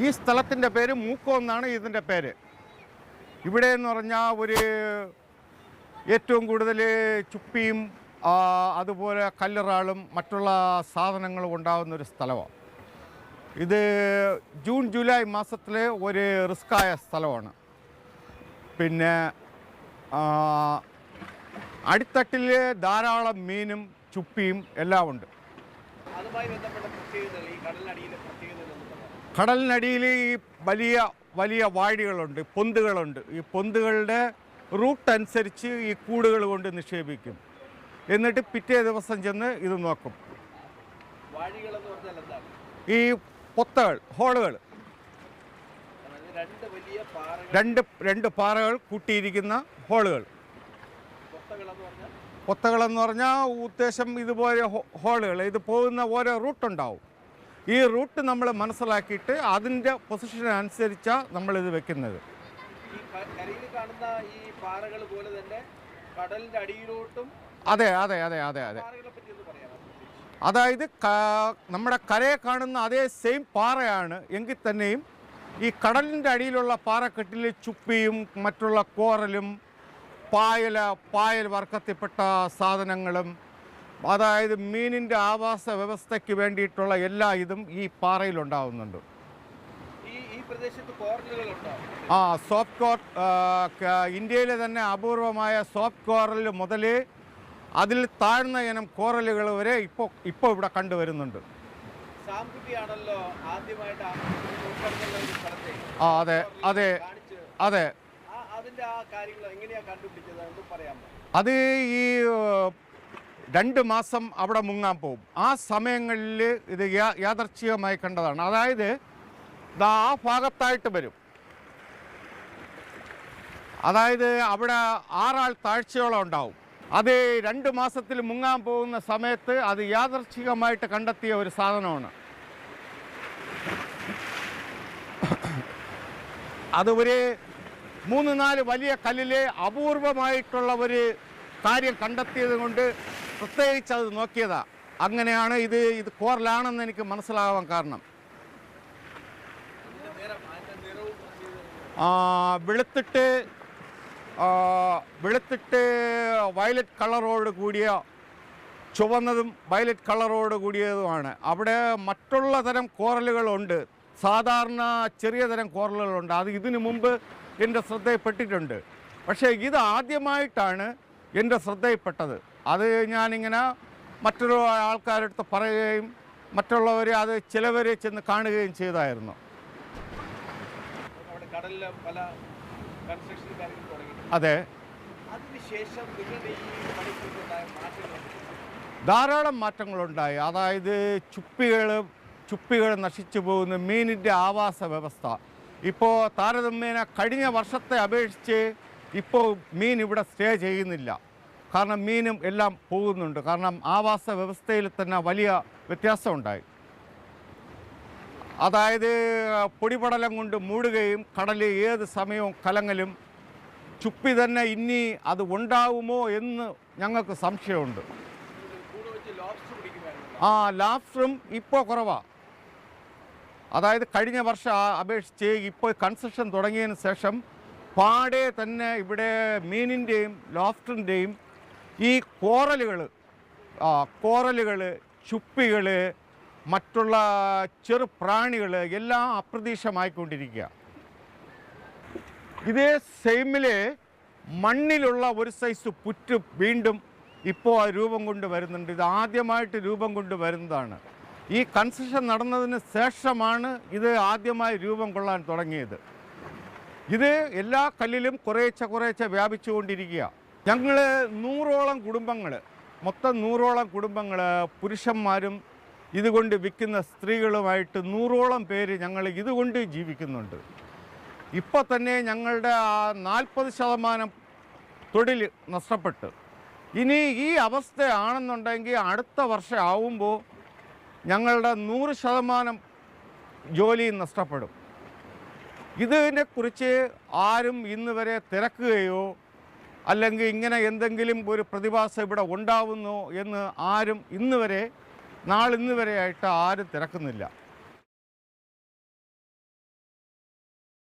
ഈ സ്ഥലത്തിൻ്റെ പേര് മൂക്കോ എന്നാണ് ഇതിൻ്റെ പേര്. ഇവിടെ എന്ന് പറഞ്ഞാൽ ഏറ്റവും കൂടുതൽ ചുപ്പിയും അതുപോലെ കല്ലിറാളും മറ്റുള്ള സാധനങ്ങളും ഉണ്ടാകുന്നൊരു സ്ഥലമാണ്. ഇത് ജൂൺ ജൂലൈ മാസത്തിലെ ഒരു റിസ്ക്കായ സ്ഥലമാണ്. പിന്നെ അടിത്തട്ടിൽ ധാരാളം മീനും ചുപ്പിയും എല്ലാം ഉണ്ട്. കടലിനടിയിൽ ഈ വലിയ വലിയ വാഴികളുണ്ട്, പൊന്തുകളുണ്ട്. ഈ പൊന്തുകളുടെ റൂട്ട് അനുസരിച്ച് ഈ കൂടുകൾ കൊണ്ട് നിക്ഷേപിക്കും. എന്നിട്ട് പിറ്റേ ദിവസം ചെന്ന് ഇത് നോക്കും. ഈ പൊത്തകൾ, ഹോളുകൾ, രണ്ട് പാറകൾ കൂട്ടിയിരിക്കുന്ന ഹോളുകൾ. പൊത്തകളെന്ന് പറഞ്ഞാൽ ഉദ്ദേശം ഇതുപോലെ ഹോളുകൾ, ഇത് പോകുന്ന ഓരോ റൂട്ടുണ്ടാവും. ഈ റൂട്ട് നമ്മൾ മനസ്സിലാക്കിയിട്ട് അതിൻ്റെ പൊസിഷൻ അനുസരിച്ചാണ് നമ്മളിത് വെക്കുന്നത്. അതെ അതെ അതെ അതെ അതെ. അതായത് നമ്മുടെ കരയെ കാണുന്ന അതേ സെയിം പാറയാണ് എങ്കിൽ തന്നെയും ഈ കടലിൻ്റെ അടിയിലുള്ള പാറക്കെട്ടിൽ ചുപ്പിയും മറ്റുള്ള കോറലും പായൽ വർക്കത്തിൽപ്പെട്ട സാധനങ്ങളും, അതായത് മീനിൻ്റെ ആവാസ വ്യവസ്ഥയ്ക്ക് വേണ്ടിയിട്ടുള്ള എല്ലാ ഇതും ഈ പാറയിലുണ്ടാവുന്നുണ്ട്. സോഫ്റ്റ് കോർ, ഇന്ത്യയിലെ തന്നെ അപൂർവമായ സോഫ്റ്റ് കോറൽ മുതൽ അതിൽ താഴ്ന്ന ഇനം കോറലുകൾ വരെ ഇപ്പോൾ ഇവിടെ കണ്ടുവരുന്നുണ്ട്. അതെ അതെ അതെ. അത് ഈ 2 മാസം അവിടെ മുങ്ങാൻ പോകും. ആ സമയങ്ങളിൽ ഇത് യാദർച്ഛികമായി കണ്ടതാണ്. അതായത് ആ ഭാഗത്തായിട്ട് വരും. അതായത് അവിടെ 6 ആൾ താഴ്ചയോളം ഉണ്ടാവും. അത് 2 മാസത്തിൽ മുങ്ങാൻ പോകുന്ന സമയത്ത് അത് യാദർച്ഛികമായിട്ട് കണ്ടെത്തിയ ഒരു സാധനമാണ്. അത് ഒരു 3-4 വലിയ കല്ലിലെ അപൂർവമായിട്ടുള്ള ഒരു കാര്യം കണ്ടെത്തിയത് കൊണ്ട് പ്രത്യേകിച്ച് അത് നോക്കിയതാ. അങ്ങനെയാണ് ഇത് കോറലാണെന്ന് എനിക്ക് മനസ്സിലാവാൻ കാരണം. വെളുത്തിട്ട് വയലറ്റ് കളറോട് കൂടിയ, ചുവന്നതും വയലറ്റ് കളറോട് കൂടിയതുമാണ്. അവിടെ മറ്റുള്ള തരം കോറലുകളുണ്ട്, സാധാരണ ചെറിയ തരം കോറലുകളുണ്ട്. അത് ഇതിനു മുമ്പ് എൻ്റെ ശ്രദ്ധയിൽപ്പെട്ടിട്ടുണ്ട്. പക്ഷേ ഇത് ആദ്യമായിട്ടാണ് എൻ്റെ ശ്രദ്ധയിൽപ്പെട്ടത്. അത് ഞാനിങ്ങനെ മറ്റൊരു ആൾക്കാരടുത്ത് പറയുകയും മറ്റുള്ളവരെ അത് ചിലവരെ ചെന്ന് കാണുകയും ചെയ്തായിരുന്നു. അതെ, ധാരാളം മാറ്റങ്ങളുണ്ടായി. അതായത് ചുപ്പികൾ നശിച്ചു പോകുന്ന മീനിൻ്റെ ആവാസ വ്യവസ്ഥ ഇപ്പോൾ താരതമ്യേന കഴിഞ്ഞ വർഷത്തെ അപേക്ഷിച്ച് ഇപ്പോൾ മീൻ ഇവിടെ സ്റ്റേ ചെയ്യുന്നില്ല. കാരണം മീനും എല്ലാം പോകുന്നുണ്ട്. കാരണം ആവാസ വ്യവസ്ഥയിൽ തന്നെ വലിയ വ്യത്യാസമുണ്ടായി. അതായത് പൊടിപടലം കൊണ്ട് മൂടുകയും കടൽ ഏത് സമയവും കലങ്ങലും. ചുപ്പി തന്നെ ഇനി അത് ഉണ്ടാവുമോ എന്ന് ഞങ്ങൾക്ക് സംശയമുണ്ട്. ലാബ്സ്റ്ററും ഇപ്പോൾ കുറവാണ്. അതായത് കഴിഞ്ഞ വർഷം അപേക്ഷിച്ച് ഇപ്പോൾ കൺസ്ട്രക്ഷൻ തുടങ്ങിയതിന് ശേഷം പാടെ തന്നെ ഇവിടെ മീനിൻ്റെയും ലോബ്സ്റ്ററിൻ്റെയും ഈ കോറലുകൾ, ചുപ്പികൾ, മറ്റുള്ള ചെറു പ്രാണികൾ എല്ലാം അപ്രതീക്ഷിതമായിക്കൊണ്ടിരിക്കുക. ഇതേ സെയിമിലെ മണ്ണിലുള്ള ഒരു സൈസ് പുറ്റ് വീണ്ടും ഇപ്പോൾ രൂപം കൊണ്ട് വരുന്നുണ്ട്. ഇത് ആദ്യമായിട്ട് രൂപം കൊണ്ട് വരുന്നതാണ്. ഈ കൺസ്ട്രക്ഷൻ നടന്നതിന് ശേഷമാണ് ഇത് ആദ്യമായി രൂപം കൊള്ളാൻ തുടങ്ങിയത്. ഇത് എല്ലാ കല്ലിലും കുറേശ്ശെ വ്യാപിച്ചുകൊണ്ടിരിക്കുക. ഞങ്ങൾ 100ഓളം കുടുംബങ്ങൾ, മൊത്തം 100ഓളം കുടുംബങ്ങൾ, പുരുഷന്മാരും ഇതുകൊണ്ട് വിൽക്കുന്ന സ്ത്രീകളുമായിട്ട് 100ഓളം പേര് ഞങ്ങൾ ഇതുകൊണ്ട് ജീവിക്കുന്നുണ്ട്. ഇപ്പോൾ തന്നെ ഞങ്ങളുടെ 40% തൊഴിൽ നഷ്ടപ്പെട്ടു. ഇനി ഈ അവസ്ഥയാണെന്നുണ്ടെങ്കിൽ അടുത്ത വർഷം ആവുമ്പോൾ ഞങ്ങളുടെ 100% ജോലി നഷ്ടപ്പെടും. ഇതിനെക്കുറിച്ച് ആരും ഇന്ന് വരെ തിരക്കുകയോ അല്ലെങ്കിൽ ഇങ്ങനെ എന്തെങ്കിലും ഒരു പ്രതിഭാസം ഇവിടെ ഉണ്ടാവുന്നോ എന്ന് ആരും ഇന്ന് വരെയായിട്ട് ആരും തിരക്കുന്നില്ല.